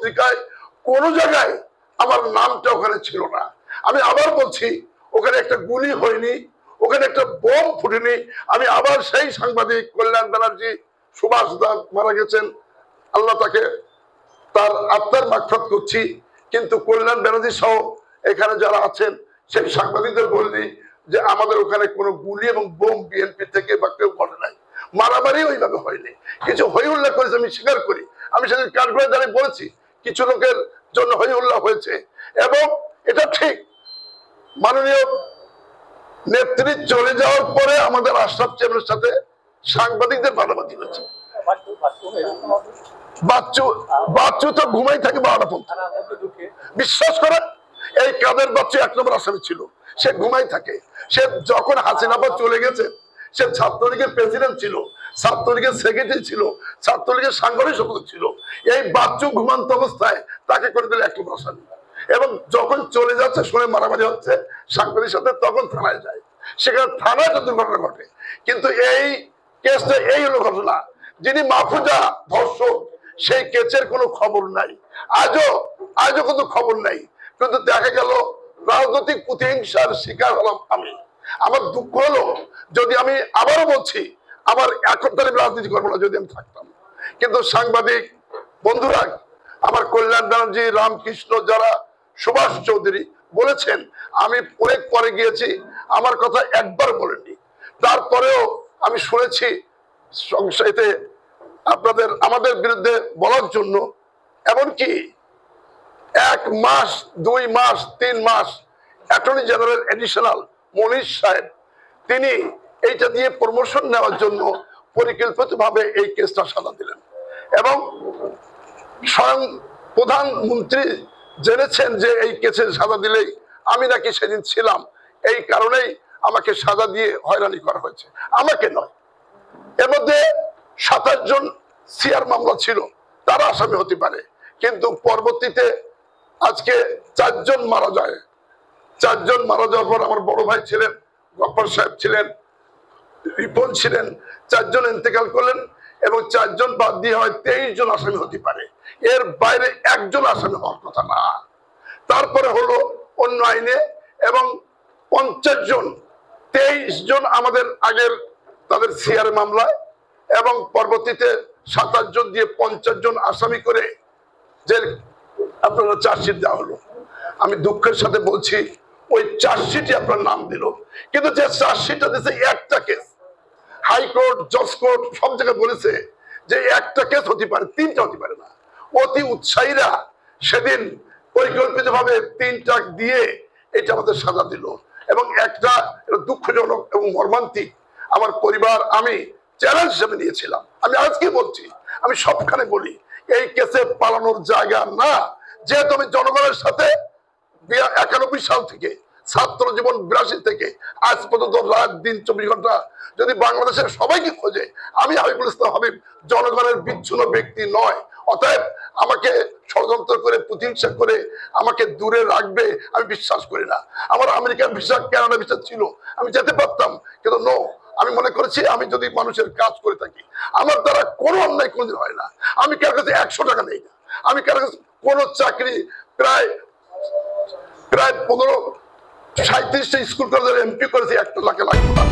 পত্রিকায় কোনো জায়গায় আমার নামটা ওখানে ছিল না। আমি আবার বলছি, ওখানে একটা গুলি হয়নি, ওখানে একটা বোম ফুটেনি। আমি আবার সেই সাংবাদিক কল্যাণ ব্যানার্জি, সুভাষ দাস মারা গেছেন, আল্লাহ তাকে তার আত্মার মাগফিরাত করছি, কিন্তু কল্যাণ ব্যানার্জি সহ এখানে যারা আছেন সেই সাংবাদিকদের বললি যে আমাদের ওখানে কোনো গুলি এবং বোম বিএনপি থেকে বা কেউ করে নাই, মারামারি ওইভাবে হয়নি। কিছু হই উল্লাহ করেছে, আমি স্বীকার করি, আমি সেদিন কাঠগড়ায় দাঁড়িয়ে বলেছি কিছু লোকের জন্য হই উল্লাহ হয়েছে, এবং এটা ঠিক। মাননীয় নেত্রী চলে যাওয়ার পরে আমাদের আশরাফ চেয়ারের সাথে সাংবাদিকদের মারামারি হয়েছে। বাচ্চু তো ঘুমাই থাকে 12টা পর্যন্ত, বিশ্বাস করেন। এই কাদের বাচ্চু 1 নম্বর আসামি ছিল, সে ঘুমাই থাকে। সে যখন হাসিনা চলে গেছে, সে ছাত্রলীগের প্রেসিডেন্ট ছিল, ছাত্রলীগের সেক্রেটারি ছিল, ছাত্রলীগের সাংগঠনিক সম্পাদক ছিল। এই বাচ্চু ঘুমান্ত অবস্থায় তাকে করে দিলে 1 নম্বর আসামি, এবং যখন চলে যাচ্ছে শুনে মারামারি হচ্ছে সাংবাদিকের সাথে, তখন থানায় যায়। সেখানে থানায় একটা দুর্ঘটনা ঘটে, কিন্তু এই কেসটা এই হলো ঘটনা। যিনি মাহফুজা ধর্ষক, সেই কেসের কোনো খবর নাই, আজও কিন্তু খবর নাই। কিন্তু দেখা গেল রাজনৈতিক প্রতিহিংসার শিকার হলাম আমি। আমার দুঃখ হলো, যদি আমি আবারও বলছি, আমার এখন তাহলে রাজনীতি করবো না যদি আমি থাকতাম। কিন্তু সাংবাদিক বন্ধুরা, আমার কল্যাণ ব্যানার্জি, রামকৃষ্ণ, যারা সুভাষ চৌধুরী বলেছেন, আমি অনেক পরে গিয়েছি, আমার কথা একবার বলেননি। তারপরেও আমি শুনেছি সংসদে আমাদের বিরুদ্ধে বলার জন্য, এমনকি 1 মাস 2 মাস 3 মাস অ্যাটর্নি জেনারেল এডিশনাল মনির সাহেব, তিনি এইটা দিয়ে প্রমোশন নেওয়ার জন্য পরিকল্পিতভাবে এই কেসটা সাজা দিলেন, এবং স্বয়ং প্রধানমন্ত্রী জেনেছেন যে এই কেসে সাজা দিলেই আমি নাকি সেদিন ছিলাম, এই কারণেই আমাকে সাজা দিয়ে হয়রানি করা হয়েছে। আমাকে নয়, এর মধ্যে 27 জন সিআর মামলা ছিল, তারা আসামি হতে পারে, কিন্তু পরবর্তীতে আজকে 4 জন মারা যায়। 4 জন মারা যাওয়ার পর আমার বড় ভাই ছিলেন, গফর সাহেব ছিলেন, রিপন ছিলেন, 4 জন ইন্তেকাল করলেন, এবং 4 জন বাদ দিয়ে হয় 23 জন আসামি হতে পারে, এর বাইরে 1 জন আসামি হওয়ার কথা না। তারপরে হলো অন্য আইনে, এবং 50 জন, 23 জন আমাদের আগের তাদের সিআর মামলায়, এবং পরবর্তীতে 27 জন দিয়ে 50 জন আসামি করে যে আপনারা চার্জশিট দেওয়া হলো। আমি দুঃখের সাথে বলছি, ওই চার্জশিটে আপনার নাম দিল, কিন্তু যে চার্জশিটটা দিয়েছে একটা কেস, হাইকোর্ট, জজ কোর্ট সব জায়গায় বলেছে যে একটা কেস হতে পারে, 3টা হতে পারে না। অতি উৎসাহীরা সেদিন পরিকল্পিতভাবে 3টা দিয়ে এটা আমাদের সাজা দিল, এবং একটা দুঃখজনক এবং মর্মান্তিক। আমার পরিবার, আমি চ্যালেঞ্জ হিসেবে নিয়েছিলাম। আমি আজকে বলছি, আমি সবখানে বলি, এই কেসে পালানোর জায়গা না। যেহেতু আমি জনগণের সাথে 91 সাল থেকে, ছাত্র জীবন 82 থেকে আজ পর্যন্ত রাত দিন 24 ঘন্টা যদি বাংলাদেশের সবাইকে খোঁজে, আমি হাবিবুল ইসলাম হাবিব জনগণের বিচ্ছিন্ন ব্যক্তি নয়। অতএব আমাকে ষড়যন্ত্র করে, প্রতিহিংসা করে আমাকে দূরে রাখবে আমি বিশ্বাস করি না। আমার আমেরিকান ভিসা, কানাডা ভিসা ছিল, আমি যেতে পারতাম, কিন্তু নো, আমি মনে করেছি আমি যদি মানুষের কাজ করে থাকি, আমার দ্বারা কোনো অন্যায় কোনদিন হয় না। আমি কার কাছে 100 টাকা নেই না, আমি কার কাছে কোনো চাকরি, প্রায় 15-37টা স্কুল কলেজের এমপি করেছি, 1 লাখ লাগবে না।